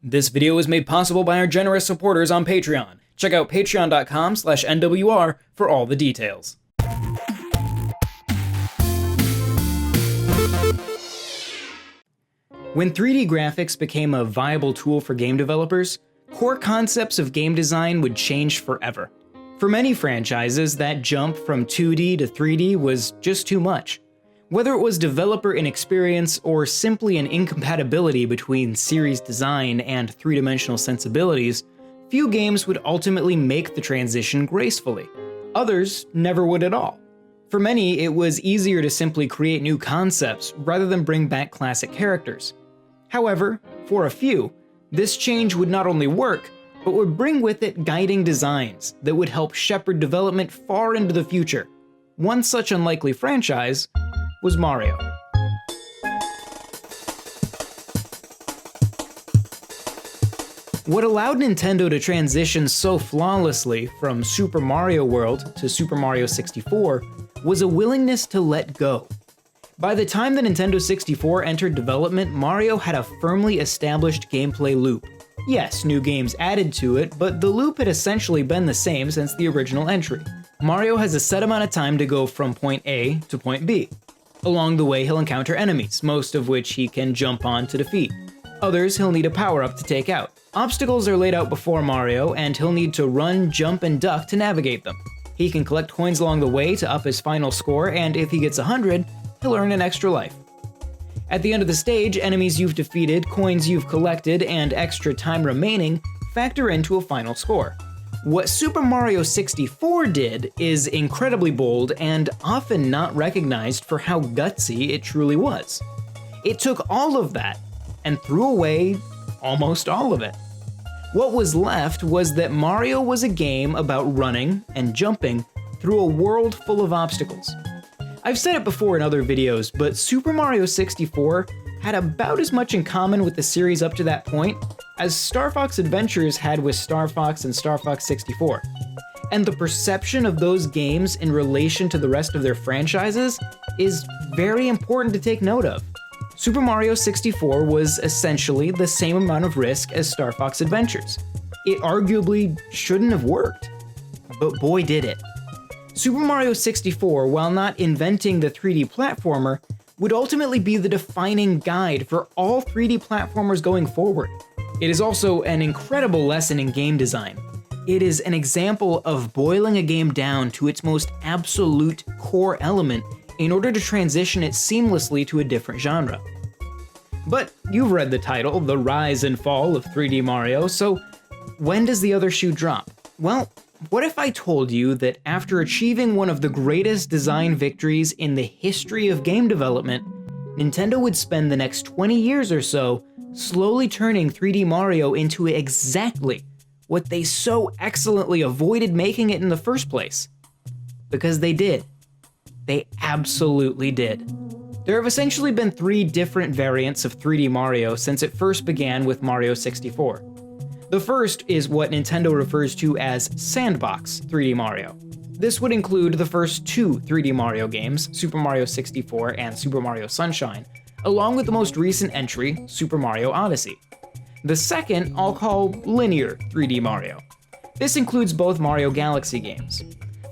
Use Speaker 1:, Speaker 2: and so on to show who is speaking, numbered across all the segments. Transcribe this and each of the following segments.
Speaker 1: This video was made possible by our generous supporters on Patreon. Check out patreon.com/NWR for all the details. When 3D graphics became a viable tool for game developers, core concepts of game design would change forever. For many franchises, that jump from 2D to 3D was just too much. Whether it was developer inexperience or simply an incompatibility between series design and three-dimensional sensibilities, few games would ultimately make the transition gracefully. Others never would at all. For many, it was easier to simply create new concepts rather than bring back classic characters. However, for a few, this change would not only work, but would bring with it guiding designs that would help shepherd development far into the future. One such unlikely franchise was Mario. What allowed Nintendo to transition so flawlessly from Super Mario World to Super Mario 64 was a willingness to let go. By the time the Nintendo 64 entered development, Mario had a firmly established gameplay loop. Yes, new games added to it, but the loop had essentially been the same since the original entry. Mario has a set amount of time to go from point A to point B. Along the way, he'll encounter enemies, most of which he can jump on to defeat. Others he'll need a power-up to take out. Obstacles are laid out before Mario, and he'll need to run, jump, and duck to navigate them. He can collect coins along the way to up his final score, and if he gets 100, he'll earn an extra life. At the end of the stage, enemies you've defeated, coins you've collected, and extra time remaining factor into a final score. What Super Mario 64 did is incredibly bold and often not recognized for how gutsy it truly was. It took all of that and threw away almost all of it. What was left was that Mario was a game about running and jumping through a world full of obstacles. I've said it before in other videos, but Super Mario 64 had about as much in common with the series up to that point as Star Fox Adventures had with Star Fox and Star Fox 64. And the perception of those games in relation to the rest of their franchises is very important to take note of. Super Mario 64 was essentially the same amount of risk as Star Fox Adventures. It arguably shouldn't have worked, but boy did it. Super Mario 64, while not inventing the 3D platformer, would ultimately be the defining guide for all 3D platformers going forward. It is also an incredible lesson in game design. It is an example of boiling a game down to its most absolute core element in order to transition it seamlessly to a different genre. But you've read the title, The Rise and Fall of 3D Mario, so when does the other shoe drop? Well, what if I told you that after achieving one of the greatest design victories in the history of game development, Nintendo would spend the next 20 years or so slowly turning 3D Mario into exactly what they so excellently avoided making it in the first place? Because they did. They absolutely did. There have essentially been 3 different variants of 3D Mario since it first began with Mario 64. The first is what Nintendo refers to as Sandbox 3D Mario. This would include the first 2 3D Mario games, Super Mario 64 and Super Mario Sunshine, along with the most recent entry, Super Mario Odyssey. The second I'll call Linear 3D Mario. This includes both Mario Galaxy games.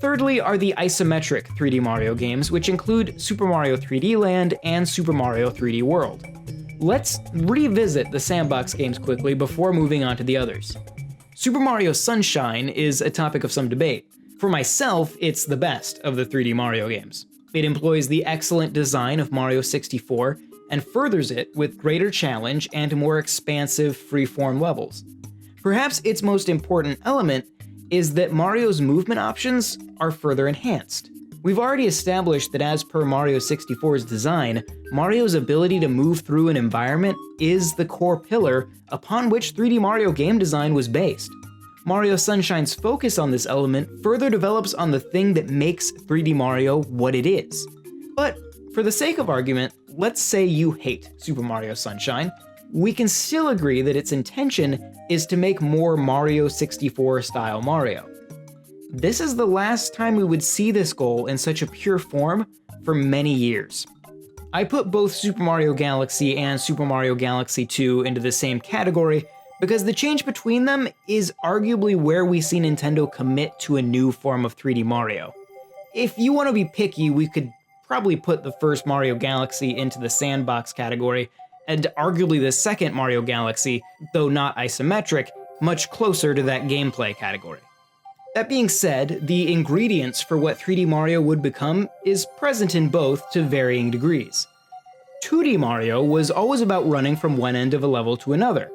Speaker 1: Thirdly are the isometric 3D Mario games, which include Super Mario 3D Land and Super Mario 3D World. Let's revisit the sandbox games quickly before moving on to the others. Super Mario Sunshine is a topic of some debate. For myself, it's the best of the 3D Mario games. It employs the excellent design of Mario 64 and furthers it with greater challenge and more expansive freeform levels. Perhaps its most important element is that Mario's movement options are further enhanced. We've already established that as per Mario 64's design, Mario's ability to move through an environment is the core pillar upon which 3D Mario game design was based. Mario Sunshine's focus on this element further develops on the thing that makes 3D Mario what it is. But for the sake of argument, let's say you hate Super Mario Sunshine. We can still agree that its intention is to make more Mario 64 style Mario. This is the last time we would see this goal in such a pure form for many years. I put both Super Mario Galaxy and Super Mario Galaxy 2 into the same category because the change between them is arguably where we see Nintendo commit to a new form of 3D Mario. If you want to be picky, we could probably put the first Mario Galaxy into the sandbox category, and arguably the second Mario Galaxy, though not isometric, much closer to that gameplay category. That being said, the ingredients for what 3D Mario would become is present in both to varying degrees. 2D Mario was always about running from one end of a level to another.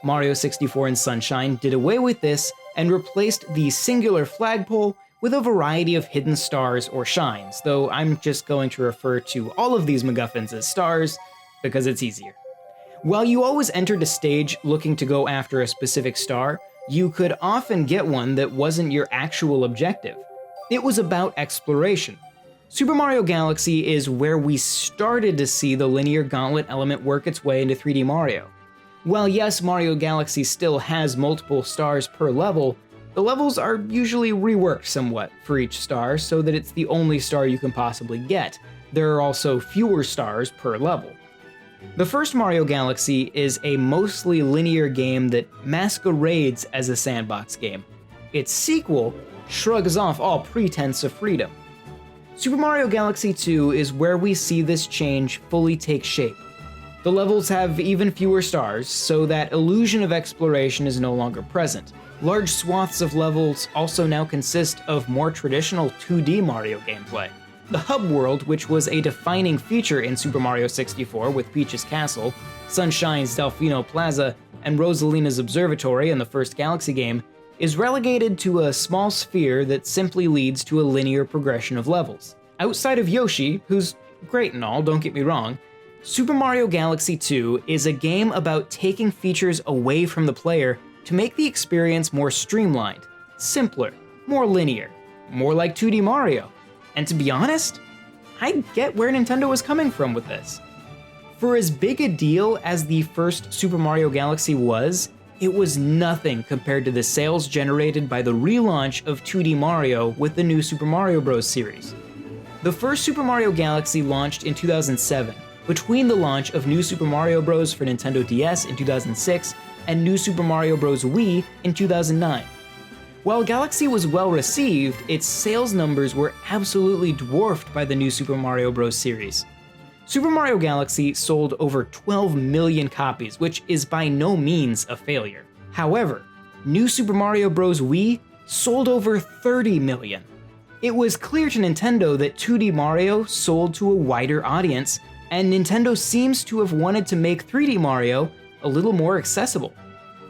Speaker 1: Mario 64 and Sunshine did away with this and replaced the singular flagpole with a variety of hidden stars or shines, though I'm just going to refer to all of these MacGuffins as stars because it's easier. While you always entered a stage looking to go after a specific star, you could often get one that wasn't your actual objective. It was about exploration. Super Mario Galaxy is where we started to see the linear gauntlet element work its way into 3D Mario. While yes, Mario Galaxy still has multiple stars per level, the levels are usually reworked somewhat for each star so that it's the only star you can possibly get. There are also fewer stars per level. The first Mario Galaxy is a mostly linear game that masquerades as a sandbox game. Its sequel shrugs off all pretense of freedom. Super Mario Galaxy 2 is where we see this change fully take shape. The levels have even fewer stars, so that illusion of exploration is no longer present. Large swaths of levels also now consist of more traditional 2D Mario gameplay. The hub world, which was a defining feature in Super Mario 64 with Peach's Castle, Sunshine's Delfino Plaza, and Rosalina's Observatory in the first Galaxy game, is relegated to a small sphere that simply leads to a linear progression of levels. Outside of Yoshi, who's great and all, don't get me wrong, Super Mario Galaxy 2 is a game about taking features away from the player to make the experience more streamlined, simpler, more linear, more like 2D Mario. And to be honest, I get where Nintendo was coming from with this. For as big a deal as the first Super Mario Galaxy was, it was nothing compared to the sales generated by the relaunch of 2D Mario with the new Super Mario Bros. Series. The first Super Mario Galaxy launched in 2007, between the launch of New Super Mario Bros. For Nintendo DS in 2006 and New Super Mario Bros. Wii in 2009. While Galaxy was well received, its sales numbers were absolutely dwarfed by the new Super Mario Bros. Series. Super Mario Galaxy sold over 12 million copies, which is by no means a failure. However, New Super Mario Bros. Wii sold over 30 million. It was clear to Nintendo that 2D Mario sold to a wider audience, and Nintendo seems to have wanted to make 3D Mario a little more accessible.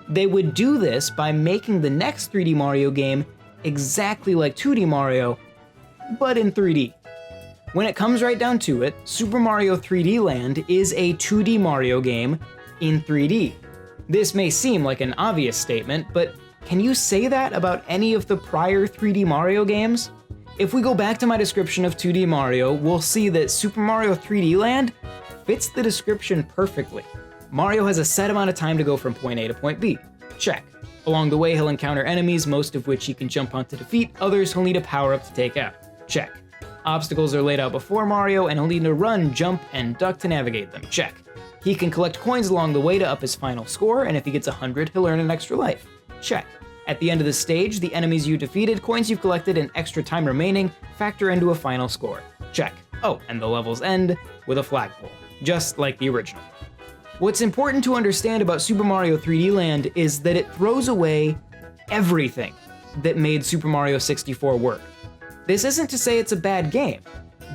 Speaker 1: They would do this by making the next 3D Mario game exactly like 2D Mario, but in 3D. When it comes right down to it, Super Mario 3D Land is a 2D Mario game in 3D. This may seem like an obvious statement, but can you say that about any of the prior 3D Mario games? If we go back to my description of 2D Mario, we'll see that Super Mario 3D Land fits the description perfectly. Mario has a set amount of time to go from point A to point B. Check. Along the way, he'll encounter enemies, most of which he can jump on to defeat, others he'll need a power-up to take out. Check. Obstacles are laid out before Mario, and he'll need to run, jump, and duck to navigate them. Check. He can collect coins along the way to up his final score, and if he gets 100, he'll earn an extra life. Check. At the end of the stage, the enemies you defeated, coins you've collected, and extra time remaining factor into a final score. Check. Oh, and the levels end with a flagpole, just like the original. What's important to understand about Super Mario 3D Land is that it throws away everything that made Super Mario 64 work. This isn't to say it's a bad game,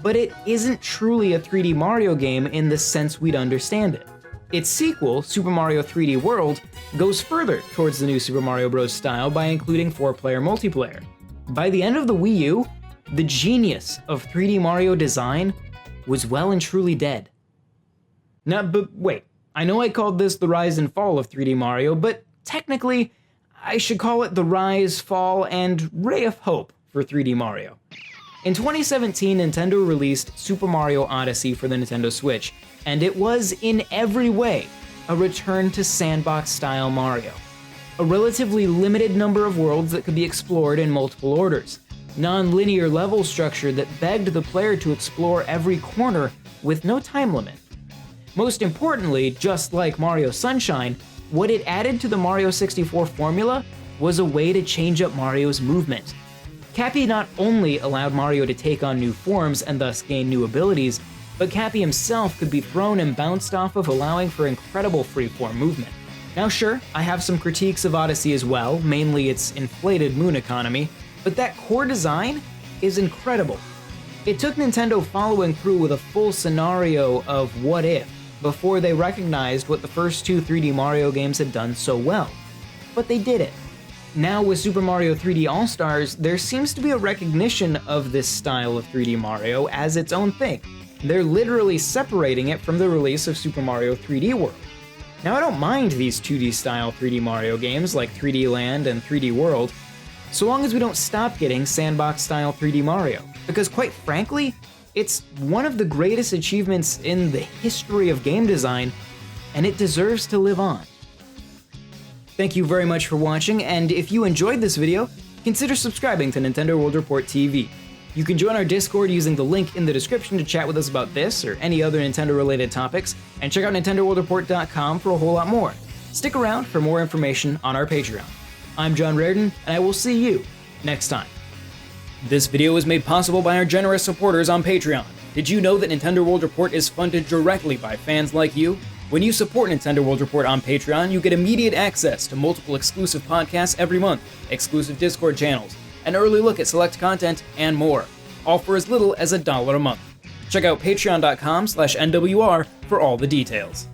Speaker 1: but it isn't truly a 3D Mario game in the sense we'd understand it. Its sequel, Super Mario 3D World, goes further towards the new Super Mario Bros. Style by including 4-player multiplayer. By the end of the Wii U, the genius of 3D Mario design was well and truly dead. But wait. I know I called this the rise and fall of 3D Mario, but technically, I should call it the rise, fall, and ray of hope for 3D Mario. In 2017, Nintendo released Super Mario Odyssey for the Nintendo Switch, and it was, in every way, a return to sandbox-style Mario. A relatively limited number of worlds that could be explored in multiple orders, non-linear level structure that begged the player to explore every corner with no time limit. Most importantly, just like Mario Sunshine, What it added to the Mario 64 formula was a way to change up Mario's movement. Cappy not only allowed Mario to take on new forms and thus gain new abilities, but Cappy himself could be thrown and bounced off of, allowing for incredible freeform movement. Now sure, I have some critiques of Odyssey as well, mainly its inflated moon economy, but that core design is incredible. It took Nintendo following through with a full scenario of what if before they recognized what the first two 3D Mario games had done so well. But they did it. Now with Super Mario 3D All-Stars, there seems to be a recognition of this style of 3D Mario as its own thing. They're literally separating it from the release of Super Mario 3D World. Now I don't mind these 2D style 3D Mario games like 3D Land and 3D World, so long as we don't stop getting sandbox style 3D Mario, because quite frankly, it's one of the greatest achievements in the history of game design, and it deserves to live on. Thank you very much for watching, and if you enjoyed this video, consider subscribing to Nintendo World Report TV. You can join our Discord using the link in the description to chat with us about this or any other Nintendo-related topics, and check out NintendoWorldReport.com for a whole lot more. Stick around for more information on our Patreon. I'm John Reardon, and I will see you next time. This video was made possible by our generous supporters on Patreon. Did you know that Nintendo World Report is funded directly by fans like you? When you support Nintendo World Report on Patreon, you get immediate access to multiple exclusive podcasts every month, exclusive Discord channels, an early look at select content, and more, all for as little as $1 a month. Check out patreon.com/NWR for all the details.